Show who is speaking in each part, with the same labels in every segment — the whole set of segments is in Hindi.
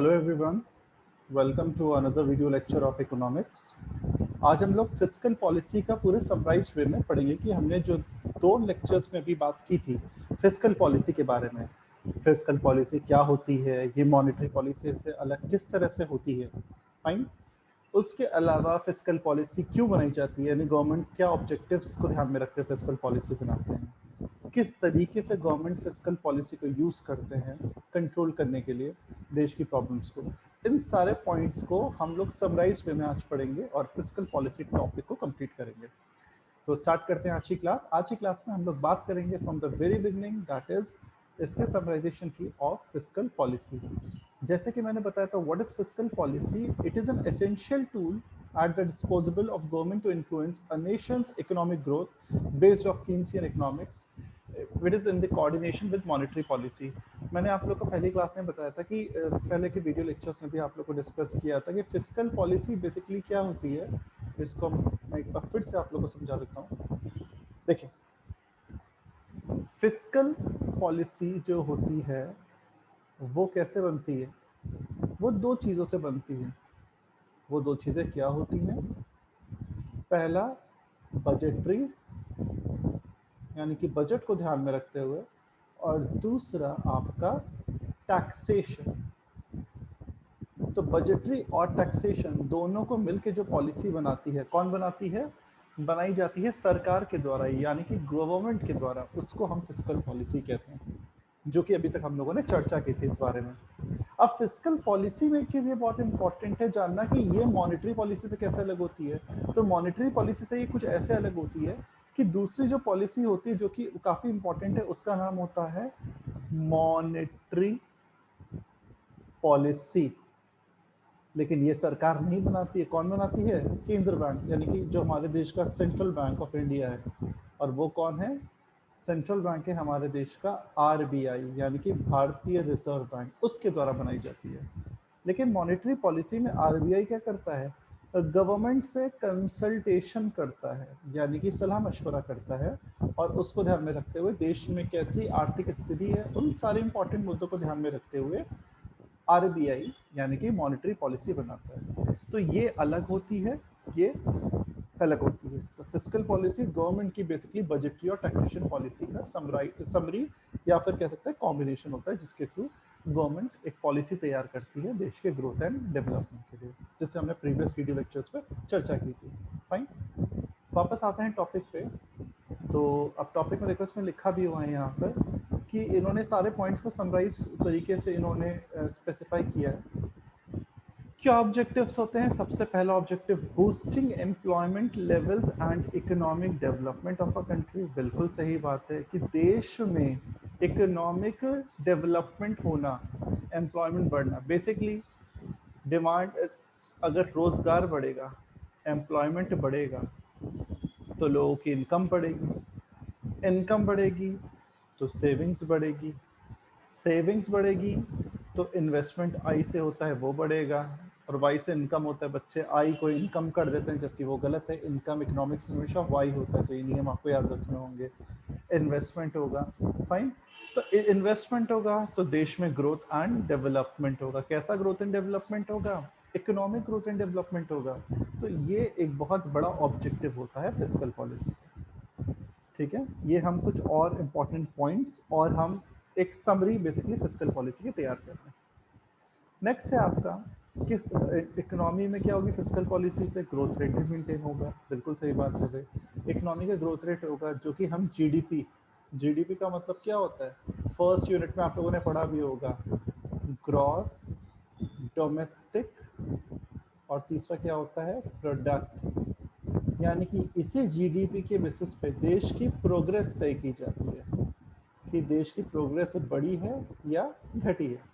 Speaker 1: Hello everyone, welcome to another video lecture of economics. आज हम लोग फिस्कल पॉलिसी का पूरे समराइज वे में पढ़ेंगे कि हमने जो दो लेक्चर्स में अभी बात की थी फिस्कल पॉलिसी के बारे में। फिस्कल पॉलिसी क्या होती है, ये मॉनेटरी पॉलिसी से अलग किस तरह से होती है, फाइन। उसके अलावा फिस्कल पॉलिसी क्यों बनाई जाती है, यानी गवर्नमेंट क्या ऑब्जेक्टिव्स को ध्यान में रखते हुए फिस्कल पॉलिसी बनाते हैं, किस तरीके से गवर्नमेंट फिस्कल पॉलिसी को यूज़ करते हैं कंट्रोल करने के लिए देश की प्रॉब्लम्स को। इन सारे पॉइंट्स को हम लोग समराइज वे में आज पढ़ेंगे और फिस्कल पॉलिसी टॉपिक को कंप्लीट करेंगे। तो स्टार्ट करते हैं आज की क्लास। आज की क्लास में हम लोग बात करेंगे from the very beginning, that is इसके समराइजेशन की ऑफ फिस्कल पॉलिसी। जैसे कि मैंने बताया था, what is fiscal policy? It is an essential tool at the disposal of government to influence a nation's economic growth based off Keynesian economics, which is in the coordination with monetary policy. मैंने आप लोग को पहली क्लास में बताया था कि पहले के वीडियो लेक्चर्स में भी आप लोग को डिस्कस किया था कि फिस्कल पॉलिसी बेसिकली क्या होती है। इसको मैं एक बार फिर से आप लोग को समझा देता हूँ। देखिए, फिस्कल पॉलिसी जो होती है वो कैसे बनती है? वो दो चीज़ों से बनती है। वो दो चीज़ें क्या होती हैं? पहला बजटरी, यानी कि बजट को ध्यान में रखते हुए, और दूसरा आपका टैक्सेशन। तो बजटरी और टैक्सेशन दोनों को मिलकर जो पॉलिसी बनाती है, कौन बनाती है? बनाई जाती है सरकार के द्वारा, यानी कि गवर्नमेंट के द्वारा। उसको हम फिस्कल पॉलिसी कहते हैं, जो कि अभी तक हम लोगों ने चर्चा की थी इस बारे में। अब फिस्कल पॉलिसी में एक चीज़ ये बहुत इंपॉर्टेंट है जानना कि ये मॉनेटरी पॉलिसी से कैसे अलग होती है। तो मॉनेटरी पॉलिसी से ये कुछ ऐसे अलग होती है कि दूसरी जो पॉलिसी होती है जो कि काफ़ी इंपॉर्टेंट है, उसका नाम होता है मॉनेटरी पॉलिसी। लेकिन ये सरकार नहीं बनाती है। कौन बनाती है? केंद्र बैंक, यानी कि जो हमारे देश का सेंट्रल बैंक ऑफ इंडिया है। और वो कौन है? सेंट्रल बैंक है हमारे देश का आरबीआई, यानी कि भारतीय रिजर्व बैंक, उसके द्वारा बनाई जाती है। लेकिन मॉनेटरी पॉलिसी में आरबीआई क्या करता है? गवर्नमेंट से कंसल्टेशन करता है, यानी कि सलाह मशवरा करता है, और उसको ध्यान में रखते हुए देश में कैसी आर्थिक स्थिति है, उन सारे इंपॉर्टेंट मुद्दों को ध्यान में रखते हुए आरबीआई यानी कि मॉनेटरी पॉलिसी बनाता है। तो ये अलग होती है, ये अलग होती है। तो फिस्कल पॉलिसी गवर्नमेंट की बेसिकली बजटरी और टैक्सेशन पॉलिसी का समरी या फिर कह सकते हैं कॉम्बिनेशन होता है, जिसके थ्रू गवर्नमेंट एक पॉलिसी तैयार करती है देश के ग्रोथ एंड डेवलपमेंट के लिए, जिससे हमने प्रीवियस वीडियो लेक्चर्स पे चर्चा की थी। फाइन, वापस आते हैं टॉपिक पे। तो अब टॉपिक में देखो, इसमें लिखा भी हुआ है यहाँ पर कि इन्होंने सारे पॉइंट्स को समराइज तरीके से इन्होंने स्पेसिफाई किया है। क्या ऑब्जेक्टिव्स होते हैं? सबसे पहला objective, boosting employment levels and economic development of a country. बिल्कुल सही बात है कि देश में इकोनॉमिक डेवलपमेंट होना, एम्प्लॉयमेंट बढ़ना, बेसिकली डिमांड, अगर रोजगार बढ़ेगा, एम्प्लॉयमेंट बढ़ेगा, तो लोगों की इनकम बढ़ेगी, इनकम बढ़ेगी तो सेविंग्स बढ़ेगी, सेविंग्स बढ़ेगी तो इन्वेस्टमेंट आई से होता है वो बढ़ेगा, और वाई से इनकम होता है। बच्चे आई को इनकम कर देते हैं, जबकि वो गलत है। इनकम इकोनॉमिक्स में हमेशा वाई होता है, तो ये नियम आपको याद रखने होंगे। इन्वेस्टमेंट होगा, फाइन। तो इन्वेस्टमेंट होगा तो देश में ग्रोथ एंड डेवलपमेंट होगा। कैसा ग्रोथ एंड डेवलपमेंट होगा? इकोनॉमिक ग्रोथ एंड डेवलपमेंट होगा। तो ये एक बहुत बड़ा ऑब्जेक्टिव होता है फिस्कल पॉलिसी। ठीक है, ये हम कुछ और इम्पोर्टेंट पॉइंट्स और हम एक समरी बेसिकली फिस्कल पॉलिसी की तैयार कर रहे हैं। नेक्स्ट है आपका, किस इकोनॉमी में क्या होगी फिस्कल पॉलिसी से? ग्रोथ रेट भी मेंटेन होगा। बिल्कुल सही बात है भाई, इकोनॉमी का ग्रोथ रेट होगा जो कि हम जीडीपी, जीडीपी का मतलब क्या होता है? फर्स्ट यूनिट में आप लोगों ने पढ़ा भी होगा, ग्रॉस डोमेस्टिक, और तीसरा क्या होता है? प्रोडक्ट। यानी कि इसी जीडीपी के बेसिस पे देश की प्रोग्रेस तय की जाती है कि देश की प्रोग्रेस बढ़ी है या घटी है।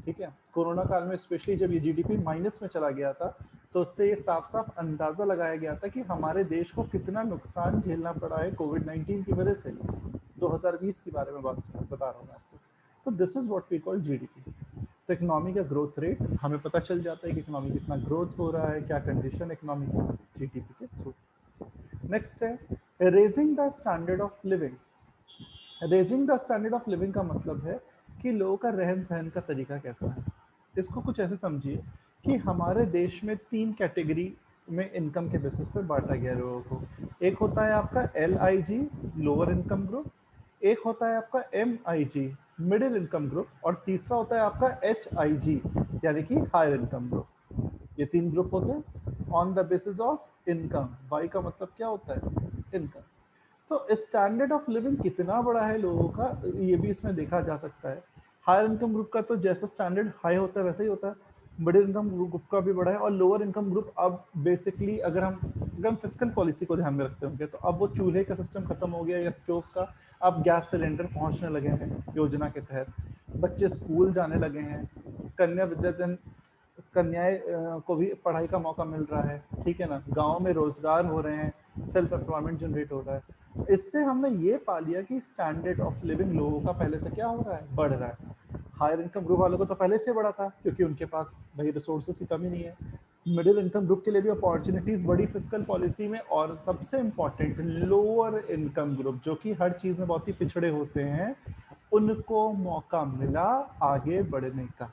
Speaker 1: ठीक है, कोरोना काल में स्पेशली जब ये जीडीपी माइनस में चला गया था, तो उससे ये साफ साफ अंदाजा लगाया गया था कि हमारे देश को कितना नुकसान झेलना पड़ा है कोविड-19 की वजह से। 2020 के बारे में बात बता रहा हूँ मैं आपको। तो this is what we call GDP. तो इकोनॉमी का ग्रोथ रेट हमें पता चल जाता है कि इकोनॉमी कितना ग्रोथ हो रहा है, क्या कंडीशन इकोनॉमी की, जीडीपी के थ्रू। नेक्स्ट है raising the standard of living. Raising the standard of living का मतलब है कि लोगों का रहन सहन का तरीका कैसा है। इसको कुछ ऐसे समझिए कि हमारे देश में 3 कैटेगरी में इनकम के बेसिस पे बांटा गया है लोगों को। एक होता है आपका LIG, लोअर इनकम ग्रुप, एक होता है आपका MIG, मिडिल इनकम ग्रुप, और तीसरा होता है आपका HIG, यानी कि हायर इनकम ग्रुप। ये 3 ग्रुप होते हैं on the basis of income. Y का मतलब क्या होता है? इनकम। तो स्टैंडर्ड ऑफ लिविंग कितना बड़ा है लोगों का, ये भी इसमें देखा जा सकता है। हायर इनकम ग्रुप का तो जैसा स्टैंडर्ड हाई होता है वैसा ही होता है। मिडिल इनकम ग्रुप का भी बड़ा है, और लोअर इनकम ग्रुप अब बेसिकली अगर हम फिस्कल पॉलिसी को ध्यान में रखते होंगे तो अब वो चूल्हे का सिस्टम खत्म हो गया या स्टोव का, अब गैस सिलेंडर पहुंचने लगे हैं योजना के तहत। बच्चे स्कूल जाने लगे हैं, कन्या विद्याधन कन्याएं को भी पढ़ाई का मौका मिल रहा है, ठीक है ना। गांव में रोजगार हो रहे हैं, सेल्फ एम्प्लॉयमेंट जनरेट हो रहा है। तो इससे हमने ये पा लिया कि स्टैंडर्ड ऑफ लिविंग लोगों का पहले से क्या हो रहा है, बढ़ रहा है। हायर इनकम ग्रुप वालों को तो पहले से बढ़ा था क्योंकि उनके पास भाई रिसोर्सेस की कमी नहीं है। मिडिल इनकम ग्रुप के लिए भी अपॉर्चुनिटीज बड़ी फिस्कल पॉलिसी में, और सबसे इम्पोर्टेंट लोअर इनकम ग्रुप जो कि हर चीज में बहुत ही पिछड़े होते हैं, उनको मौका मिला आगे बढ़ने का।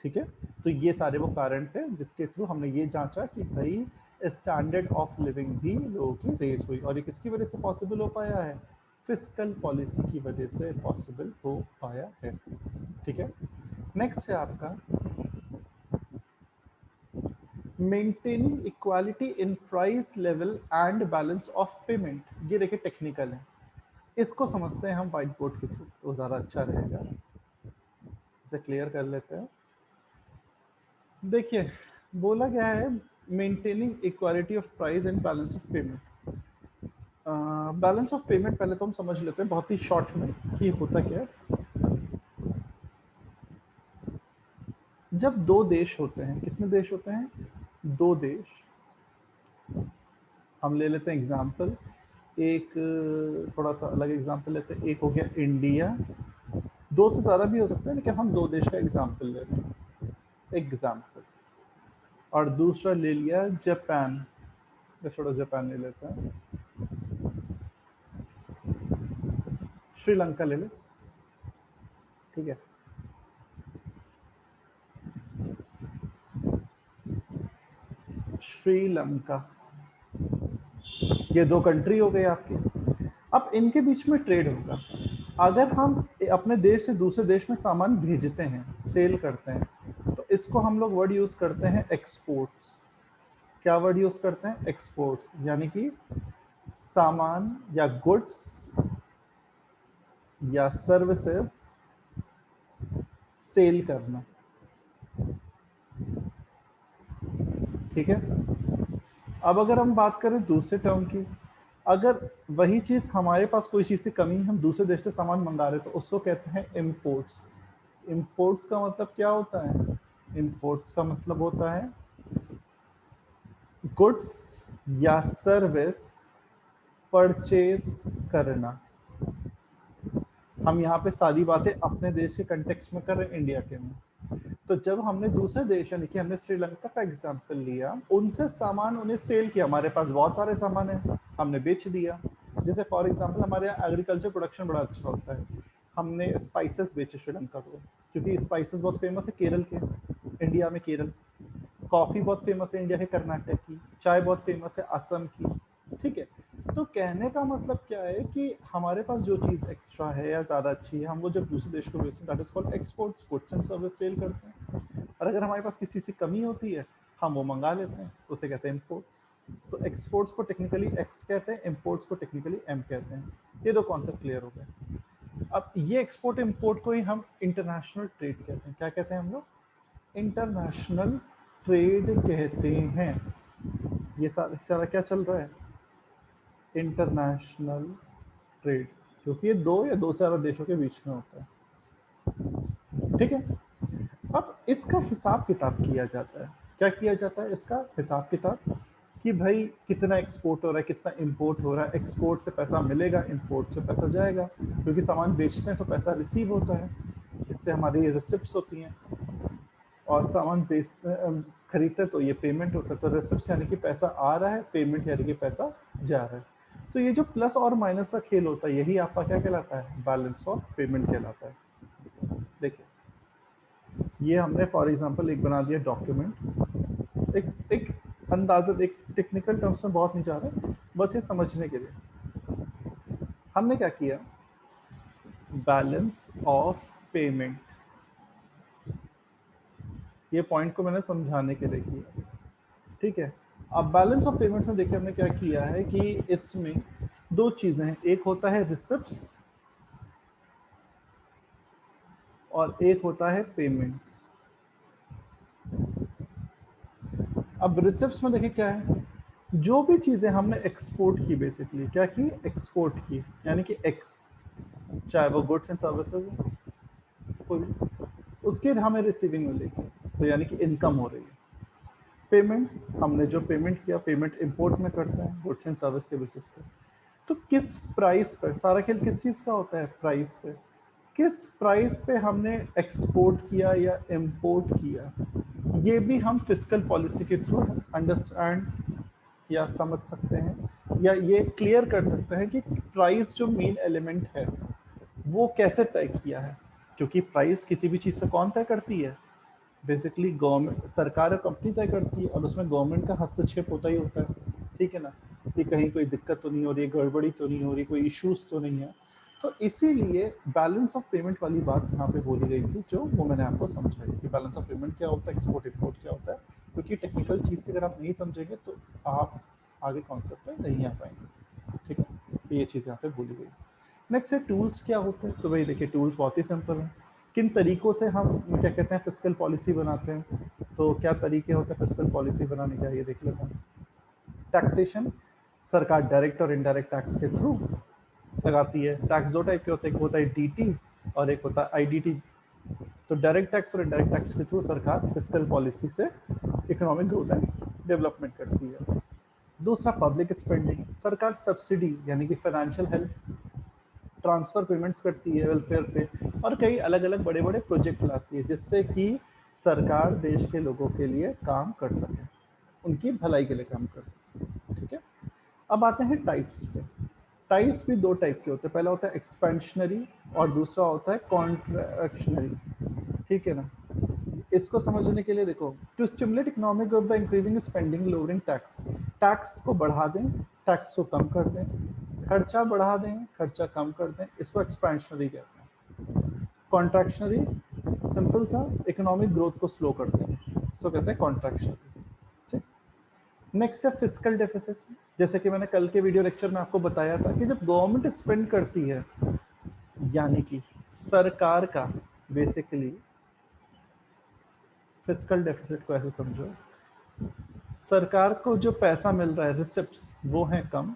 Speaker 1: ठीक है, तो ये सारे वो कारण थे जिसके थ्रू हमने ये जांचा कि भाई स्टैंडर्ड ऑफ लिविंग भी लोगों की रेस हुई, और ये किसकी वजह से पॉसिबल हो पाया है? फिस्कल पॉलिसी की वजह से पॉसिबल हो पाया है। ठीक है, नेक्स्ट है आपका maintaining equality in price level and balance of payment. ये देखिए टेक्निकल है, इसको समझते हैं हम व्हाइट बोर्ड के थ्रू तो ज़्यादा अच्छा रहेगा। इसे क्लियर कर लेते हैं। देखिए बोला गया है maintaining equality of price and balance of payment. Balance of payment पहले तो हम समझ लेते हैं बहुत ही शॉर्ट में कि होता क्या है। जब दो देश होते हैं, कितने देश होते हैं? दो देश। हम ले लेते हैं एग्जाम्पल, एक थोड़ा सा अलग एग्जाम्पल लेते हैं। एक हो गया इंडिया, दो से ज़्यादा भी हो सकता है लेकिन हम दो देश का एग्जाम्पल ले रहे हैं, एग्जाम्पल। और दूसरा ले लिया जापान, थोड़ा जापान ले लेते हैं, श्रीलंका ले ले, ठीक है। श्रीलंका, ये दो कंट्री हो गई आपकी। अब इनके बीच में ट्रेड होगा। अगर हम अपने देश से दूसरे देश में सामान भेजते हैं, सेल करते हैं, तो इसको हम लोग वर्ड यूज करते हैं एक्सपोर्ट्स। क्या वर्ड यूज करते हैं? एक्सपोर्ट्स, यानी कि सामान या गुड्स या सर्विसेज सेल करना, ठीक है। अब अगर हम बात करें दूसरे टर्म की, अगर वही चीज हमारे पास कोई चीज की कमी, हम दूसरे देश से सामान मंगा रहे तो उसको कहते हैं इम्पोर्ट्स। इम्पोर्ट्स का मतलब क्या होता है? इम्पोर्ट्स का मतलब होता है गुड्स या सर्विस परचेज करना। हम यहाँ पे सारी बातें अपने देश के कंटेक्स्ट में कर रहे हैं, इंडिया के में। तो जब हमने दूसरे देश यानी कि हमने श्रीलंका का एग्जांपल लिया, उनसे सामान उन्हें सेल किया, हमारे पास बहुत सारे सामान है, हमने बेच दिया। जैसे फॉर एग्जांपल हमारे यहाँ एग्रीकल्चर प्रोडक्शन बड़ा अच्छा होता है, हमने स्पाइसेस बेचे श्रीलंका को, क्योंकि स्पाइसेस बहुत फेमस है केरल के, इंडिया में केरल। कॉफ़ी बहुत फेमस है इंडिया के कर्नाटक की, चाय बहुत फेमस है असम की, ठीक है। तो कहने का मतलब क्या है कि हमारे पास जो चीज़ एक्स्ट्रा है या ज़्यादा अच्छी है, हम वो जब दूसरे देश को बेचते हैं, that is called exports, goods and service sale करते हैं। और अगर हमारे पास किसी चीज़ की कमी होती है, हम वो मंगा लेते हैं, उसे कहते हैं इम्पोर्ट्स। तो एक्सपोर्ट्स को टेक्निकली एक्स कहते हैं, इम्पोर्ट्स को टेक्निकली एम कहते हैं। ये दो कॉन्सेप्ट क्लियर हो गए। अब ये एक्सपोर्ट इम्पोर्ट को ही हम इंटरनेशनल ट्रेड कहते हैं। क्या कहते हैं हम लोग? इंटरनेशनल ट्रेड कहते हैं। ये सारा क्या चल रहा है? इंटरनेशनल ट्रेड, क्योंकि ये दो या दो से ज्यादा देशों के बीच में होता है, ठीक है। अब इसका हिसाब किताब किया जाता है। क्या किया जाता है इसका हिसाब किताब? कि भाई कितना एक्सपोर्ट हो रहा है, कितना इंपोर्ट हो रहा है। एक्सपोर्ट से पैसा मिलेगा, इंपोर्ट से पैसा जाएगा, क्योंकि सामान बेचते हैं तो पैसा रिसीव होता है, इससे हमारी रिसिप्ट्स होती हैं। और सामान बेचते खरीदते तो ये पेमेंट होता है, तो रिसिप्ट्स यानी कि पैसा आ रहा है, पेमेंट यानी कि पैसा जा रहा है। तो ये जो प्लस और माइनस का खेल होता है, यही आपका क्या कहलाता है? बैलेंस ऑफ पेमेंट कहलाता है। देखिए ये हमने फॉर एग्जांपल एक बना दिया डॉक्यूमेंट, एक अंदाज़ा, एक टेक्निकल टर्म्स में बहुत नहीं जा रहा, बस ये समझने के लिए हमने क्या किया, बैलेंस ऑफ पेमेंट, ये पॉइंट को मैंने समझाने के लिए किया, ठीक है। अब बैलेंस ऑफ पेमेंट में देखिए हमने क्या किया है कि इसमें दो चीजें हैं, एक होता है रिसिप्ट्स और एक होता है पेमेंट्स। अब रिसिप्ट्स में देखिए क्या है, जो भी चीजें हमने एक्सपोर्ट की, बेसिकली क्या की, एक्सपोर्ट की, यानी कि एक्स, चाहे वो गुड्स एंड सर्विसेज हो कोई, उसके हमें रिसीविंग मिलेगी, तो यानी कि इनकम हो रही है। पेमेंट्स, हमने जो पेमेंट किया, पेमेंट इंपोर्ट में करते हैं गुड्स एंड सर्विस के बेसिस पे, तो किस प्राइस पर, सारा खेल किस चीज़ का होता है, प्राइस पे, किस प्राइस पे हमने एक्सपोर्ट किया या इंपोर्ट किया, ये भी हम फिस्कल पॉलिसी के थ्रू अंडरस्टैंड या समझ सकते हैं, या ये क्लियर कर सकते हैं कि प्राइस जो मेन एलिमेंट है वो कैसे तय किया है, क्योंकि प्राइस किसी भी चीज़ से कौन तय करती है, बेसिकली गवर्नमेंट, सरकार और कंपनी तय करती है, और उसमें गवर्नमेंट का हस्तक्षेप होता ही होता है, ठीक है ना, कि कहीं कोई दिक्कत तो नहीं हो रही है, गड़बड़ी तो नहीं हो रही, कोई इश्यूज तो नहीं है। तो इसीलिए बैलेंस ऑफ पेमेंट वाली बात यहाँ पे बोली गई थी, जो वो मैंने आपको समझाई कि बैलेंस ऑफ पेमेंट क्या होता है, एक्सपोर्ट इंपोर्ट क्या होता है, क्योंकि टेक्निकल चीज़ अगर आप नहीं समझेंगे तो आप आगे कॉन्सेप्ट में नहीं आ पाएंगे, ठीक है। तो ये चीज़ यहाँ पे बोली गई। नेक्स्ट है टूल्स क्या होते हैं, तो भाई देखिए टूल्स बहुत ही सिंपल है, किन तरीकों से हम क्या कहते हैं फिस्कल पॉलिसी बनाते हैं, तो क्या तरीके होते हैं फिस्कल पॉलिसी बनाने के, ये देख लेते हैं। टैक्सेशन, सरकार डायरेक्ट और इनडायरेक्ट टैक्स के थ्रू लगाती है। टैक्स दो टाइप के होते हैं, एक होता है डीटी और एक होता है आईडीटी। तो डायरेक्ट टैक्स और इनडायरेक्ट टैक्स के थ्रू सरकार फिस्कल पॉलिसी से इकोनॉमिक ग्रोथ एंड डेवलपमेंट करती है। दूसरा पब्लिक स्पेंडिंग, सरकार सब्सिडी यानी कि फाइनेंशियल हेल्प, ट्रांसफर पेमेंट्स करती है वेलफेयर पे, और कई अलग अलग बड़े बड़े प्रोजेक्ट लाती है जिससे कि सरकार देश के लोगों के लिए काम कर सके, उनकी भलाई के लिए काम कर सके, ठीक है। अब आते हैं टाइप्स पे। टाइप्स भी दो टाइप के होते हैं, पहला होता है एक्सपेंशनरी और दूसरा होता है कॉन्ट्रैक्शनरी, ठीक है ना। इसको समझने के लिए देखो, to stimulate economic growth by increasing spending, lowering tax, tax को बढ़ा दें, टैक्स को कम कर दें, खर्चा बढ़ा दें, खर्चा कम कर दें, इसको एक्सपेंशनरी कहते हैं। कॉन्ट्रैक्शनरी, सिंपल सा, इकोनॉमिक ग्रोथ को स्लो कर दें, इसको कहते हैं कॉन्ट्रैक्शनरी, ठीक। नेक्स्ट है फिस्कल डेफिसिट, जैसे कि मैंने कल के वीडियो लेक्चर में आपको बताया था कि जब गवर्नमेंट स्पेंड करती है, यानी कि सरकार का, बेसिकली फिस्कल डेफिसिट को ऐसे समझो, सरकार को जो पैसा मिल रहा है रिसिप्ट्स वो हैं कम,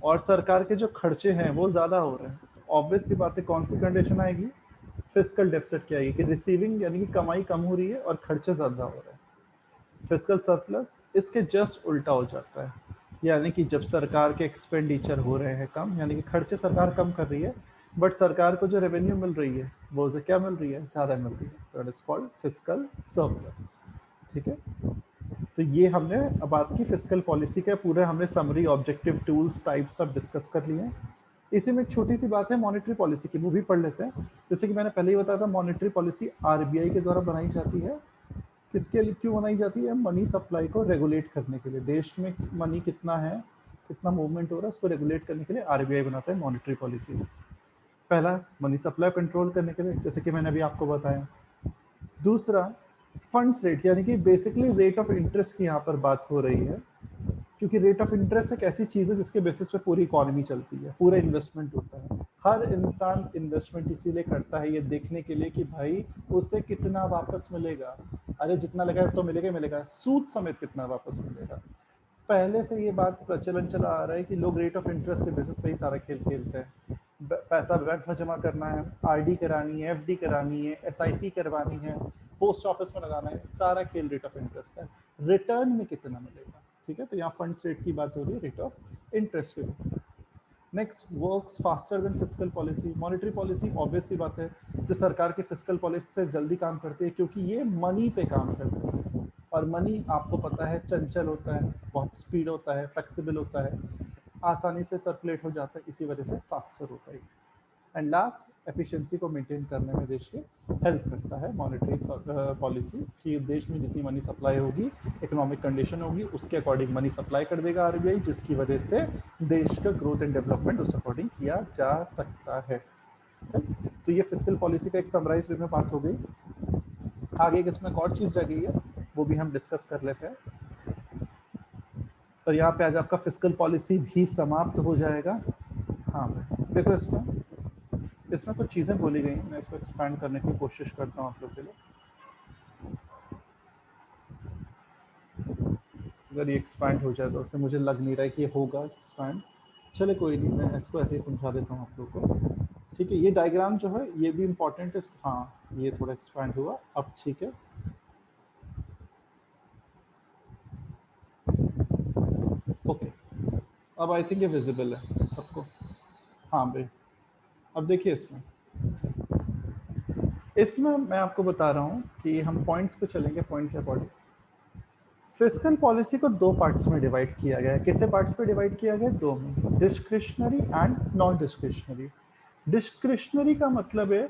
Speaker 1: और सरकार के जो खर्चे हैं वो ज़्यादा हो रहे हैं, तो ऑब्वियस सी बात है कौन सी कंडीशन आएगी, फिस्कल डेफिसिट की आएगी, कि रिसीविंग यानी कि कमाई कम हो रही है और खर्चे ज़्यादा हो रहे हैं। फिस्कल सरप्लस इसके जस्ट उल्टा हो जाता है, यानी कि जब सरकार के एक्सपेंडिचर हो रहे हैं कम, यानी कि खर्चे सरकार कम कर रही है, बट सरकार को जो रेवेन्यू मिल रही है वो उसे क्या मिल रही है, ज़्यादा मिल रही है, तो it is called fiscal surplus, ठीक है। तो ये हमने अब बात की फिस्कल पॉलिसी के, पूरे हमने समरी, ऑब्जेक्टिव, टूल्स, टाइप्स सब डिस्कस कर लिए हैं। इसी में एक छोटी सी बात है मॉनेटरी पॉलिसी की, वो भी पढ़ लेते हैं। जैसे कि मैंने पहले ही बताया था, मॉनेटरी पॉलिसी आरबीआई के द्वारा बनाई जाती है, किसके लिए, क्यों बनाई जाती है, मनी सप्लाई को रेगुलेट करने के लिए, देश में मनी कितना है, कितना मूवमेंट हो रहा है, उसको रेगुलेट करने के लिए आरबीआई बनाता है मॉनेटरी पॉलिसी। पहला, मनी सप्लाई कंट्रोल करने के लिए, जैसे कि मैंने अभी आपको बताया। दूसरा, फंड्स रेट, यानी कि बेसिकली रेट ऑफ इंटरेस्ट की यहाँ पर बात हो रही है, क्योंकि रेट ऑफ इंटरेस्ट एक ऐसी चीज़ है जिसके बेसिस पे पूरी इकोनॉमी चलती है, पूरा इन्वेस्टमेंट होता है। हर इंसान इन्वेस्टमेंट इसीलिए करता है, ये देखने के लिए कि भाई उससे कितना वापस मिलेगा, अरे जितना लगाया तो मिलेगा मिलेगा, सूद समेत कितना वापस मिलेगा। पहले से ये बात प्रचलन चला आ रहा है कि लोग रेट ऑफ इंटरेस्ट के बेसिस पे ही सारा खेल खेलते हैं। पैसा बैंक में जमा करना है, आरडी करानी है, एफडी करानी है, एसआईपी करवानी है, पोस्ट ऑफिस में लगाना है, सारा खेल रेट ऑफ इंटरेस्ट है, रिटर्न में कितना मिलेगा, ठीक है। तो यहाँ फंड्स रेट की बात हो रही है, रेट ऑफ इंटरेस्ट की। Next, works faster than fiscal policy, monetary policy obvious सी बात है जो सरकार की फिस्कल पॉलिसी से जल्दी काम करती है, क्योंकि ये मनी पे काम करती है, और मनी आपको पता है चंचल होता है, बहुत स्पीड होता है, फ्लेक्सिबल होता है, आसानी से सर्कुलेट हो जाता है, इसी वजह से फास्टर होता है। एंड लास्ट, एफिशिएंसी को मेंटेन करने में देश के हेल्प करता है। मॉनेटरी पॉलिसी कि देश में जितनी मनी सप्लाई होगी, इकोनॉमिक कंडीशन होगी, उसके अकॉर्डिंग मनी सप्लाई कर देगा आरबीआई, जिसकी वजह से देश का ग्रोथ एंड डेवलपमेंट उस अकॉर्डिंग किया जा सकता है। तो ये फिस्कल पॉलिसी का एक समराइज वे में बात हो गई। आगे इसमें एक और चीज रह गई है, वो भी हम डिस्कस कर लेते हैं। और यहाँ पे आज आपका फिस्कल पॉलिसी भी समाप्त हो जाएगा। हाँ देखो इसमें कुछ चीज़ें बोली गई हैं, मैं इसको एक्सपैंड करने की कोशिश करता हूँ आप लोग के लिए। अगर ये एक्सपैंड हो जाए तो उससे मुझे लग नहीं रहा है कि ये होगा एक्सपैंड। चले कोई नहीं, मैं इसको ऐसे ही समझा देता हूँ आप लोग को। ठीक है, ये डायग्राम जो है ये भी इम्पोर्टेंट है। हाँ ये थोड़ा एक्सपैंड हुआ अब, ठीक है। ओके, अब आई थिंक ये विजिबल है सबको। हाँ भाई, अब देखिए इसमें मैं आपको बता रहा हूँ कि हम पॉइंट्स पे चलेंगे, पॉइंट के अकॉर्डिंग। फिस्कल पॉलिसी को दो पार्ट्स में डिवाइड किया गया है। कितने पार्ट्स पे डिवाइड किया गया? दो में, discretionary and non discretionary. Discretionary का मतलब है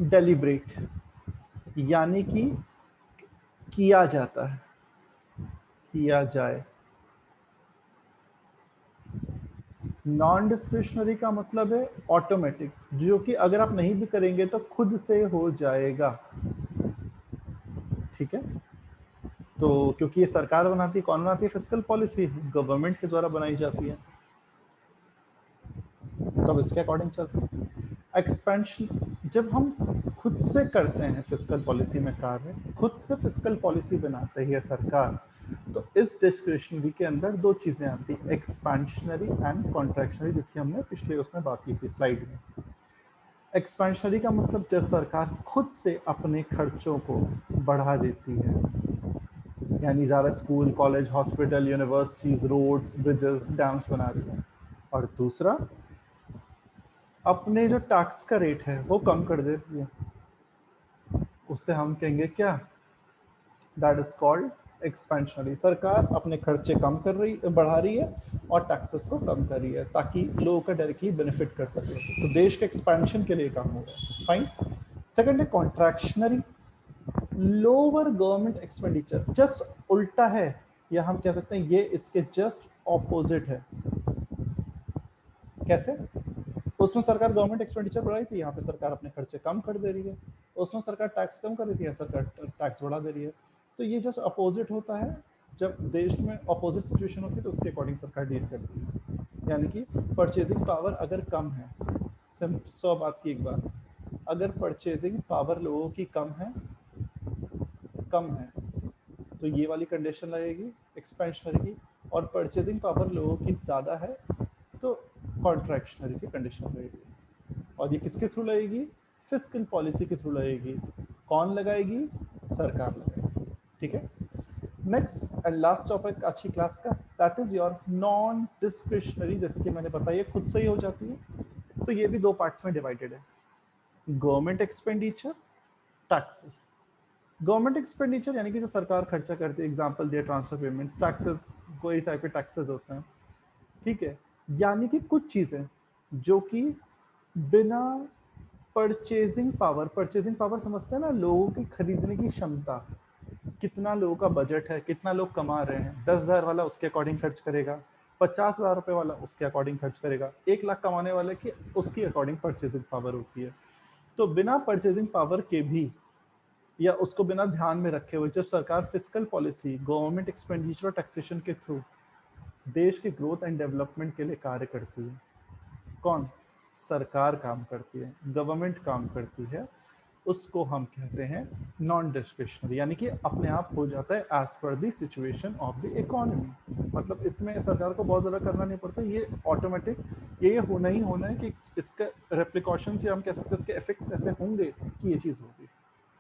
Speaker 1: डेलिब्रेट, यानी कि किया जाता है, किया जाए। नॉन डिस्क्रिशनरी का मतलब है ऑटोमेटिक, जो कि अगर आप नहीं भी करेंगे तो खुद से हो जाएगा। ठीक है, तो क्योंकि ये सरकार बनाती है, कौन बनाती है? फिस्कल पॉलिसी गवर्नमेंट के द्वारा बनाई जाती है, तब इसके अकॉर्डिंग चलते हैं। एक्सपेंशन जब हम खुद से करते हैं फिस्कल पॉलिसी में कार्य, खुद से फिस्कल पॉलिसी बनाते है सरकार, तो इस डिस्क्रिशनरी के अंदर दो चीजें आती है, एक्सपेंशनरी एंड कॉन्ट्रैक्शनरी, जिसकी हमने पिछले उसमें बात की थी स्लाइड में। एक्सपेंशनरी का मतलब जब सरकार खुद से अपने खर्चों को बढ़ा देती है, यानी ज़्यादा school, college, hospital, universities, roads, bridges, dams बना रही है। और दूसरा, अपने जो टैक्स का रेट है वो कम कर देती है, उससे हम कहेंगे क्या? That is called expansionary. सरकार अपने खर्चे कम कर रही, बढ़ा रही है और टैक्सेस को कम कर रही है, ताकि लोगों का डायरेक्टली बेनिफिट कर सके, तो देश के एक्सपेंशन के लिए काम हो रहा है। फाइन। सेकंड है contractionary, lower government expenditure, just उल्टा है, या हम कह सकते हैं ये इसके जस्ट ऑपोजिट है। कैसे? उसमें सरकार गवर्नमेंट एक्सपेंडिचर बढ़ाई थी, यहाँ पे सरकार अपने खर्चे कम कर दे रही है। उसमें सरकार टैक्स कम कर रही थी, सरकार टैक्स बढ़ा दे रही है। तो ये जस्ट अपोजिट होता है। जब देश में अपोजिट सिचुएशन होती है तो उसके अकॉर्डिंग सरकार डील करती है। यानी कि परचेजिंग पावर अगर कम है, 100 बात की एक बात, अगर परचेजिंग पावर लोगों की कम है तो ये वाली कंडीशन लगेगी एक्सपेंशनरी की, और परचेजिंग पावर लोगों की ज़्यादा है तो कॉन्ट्रैक्शनरी की कंडीशन लगेगी। और ये किसके थ्रू लगेगी? फिस्कल पॉलिसी के थ्रू लगेगी। कौन लगाएगी? सरकार लगाएगी। ठीक है, नेक्स्ट एंड लास्ट टॉपिक आज की क्लास का, that is your non discretionary. जैसे कि मैंने बताया खुद से ही हो जाती है, तो ये भी दो पार्ट्स में डिवाइडेड है, government expenditure, taxes. Government expenditure यानी कि जो सरकार खर्चा करती है, एग्जाम्पल दिया ट्रांसफर पेमेंट, टैक्सेस, कोई टाइप के टैक्सेस होते हैं। ठीक है, यानी कि कुछ चीजें जो कि बिना परचेजिंग पावर समझते हैं ना, लोगों की खरीदने की क्षमता, कितना लोगों का बजट है, कितना लोग कमा रहे हैं, 10,000 वाला उसके अकॉर्डिंग खर्च करेगा, 50,000 रुपए वाला उसके अकॉर्डिंग खर्च करेगा, 1 लाख कमाने वाले की उसकी अकॉर्डिंग परचेजिंग पावर होती है। तो बिना परचेजिंग पावर के भी, या उसको बिना ध्यान में रखे हुए, जब सरकार फिस्कल पॉलिसी, गवर्नमेंट एक्सपेंडिचर और टैक्सेशन के थ्रू देश के ग्रोथ एंड डेवलपमेंट के लिए कार्य करती है, कौन? सरकार काम करती है, गवर्नमेंट काम करती है, उसको हम कहते हैं नॉन डिस्क्रिशनरी, यानी कि अपने आप हो जाता है as per the situation of the economy. मतलब इसमें सरकार को बहुत ज़्यादा करना नहीं पड़ता, ये ऑटोमेटिक ये होना ही होना है कि इसका रेप्लिकॉशन से हम कह सकते हैं, इसके इफेक्ट्स ऐसे होंगे कि ये चीज़ होगी।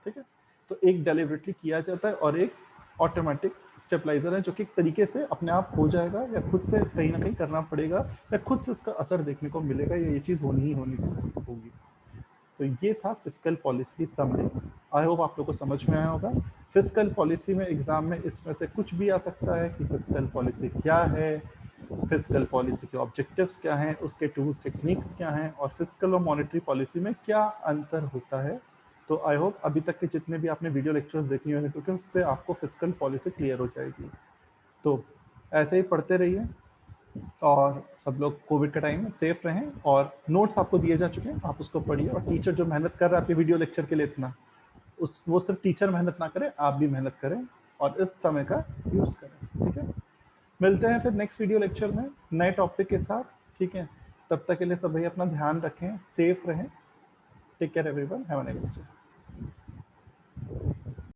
Speaker 1: ठीक है, तो एक डेलिबरेटली किया जाता है और एक ऑटोमेटिक स्टेबलाइजर है, जो कि एक तरीके से अपने आप हो जाएगा, या खुद से कहीं ना कहीं करना पड़ेगा, या खुद से इसका असर देखने को मिलेगा, या ये चीज़ होनी ही होनी होगी। तो ये था फिस्कल पॉलिसी की समरी। आई होप आप लोग को समझ में आया होगा। फिस्कल पॉलिसी में एग्जाम में इसमें से कुछ भी आ सकता है कि फिस्कल पॉलिसी क्या है, फिस्कल पॉलिसी के ऑब्जेक्टिव्स क्या हैं, उसके टूल्स टेक्निक्स क्या हैं, और फिस्कल और मॉनेटरी पॉलिसी में क्या अंतर होता है। तो आई होप अभी तक के जितने भी आपने वीडियो लेक्चर्स देखे होंगे, क्योंकि उससे आपको फिस्कल पॉलिसी क्लियर हो जाएगी। तो ऐसे ही पढ़ते रहिए, और सब लोग कोविड के टाइम में सेफ रहें, और नोट्स आपको दिए जा चुके हैं, आप उसको पढ़िए। और टीचर जो मेहनत कर रहा है आपके वीडियो लेक्चर के लिए इतना, उस वो सिर्फ टीचर मेहनत ना करे, आप भी मेहनत करें और इस समय का यूज़ करें। ठीक है, मिलते हैं फिर नेक्स्ट वीडियो लेक्चर में नए टॉपिक के साथ। ठीक है, तब तक के लिए सब भाई अपना ध्यान रखें, सेफ रहें। Take care everyone, have a nice day.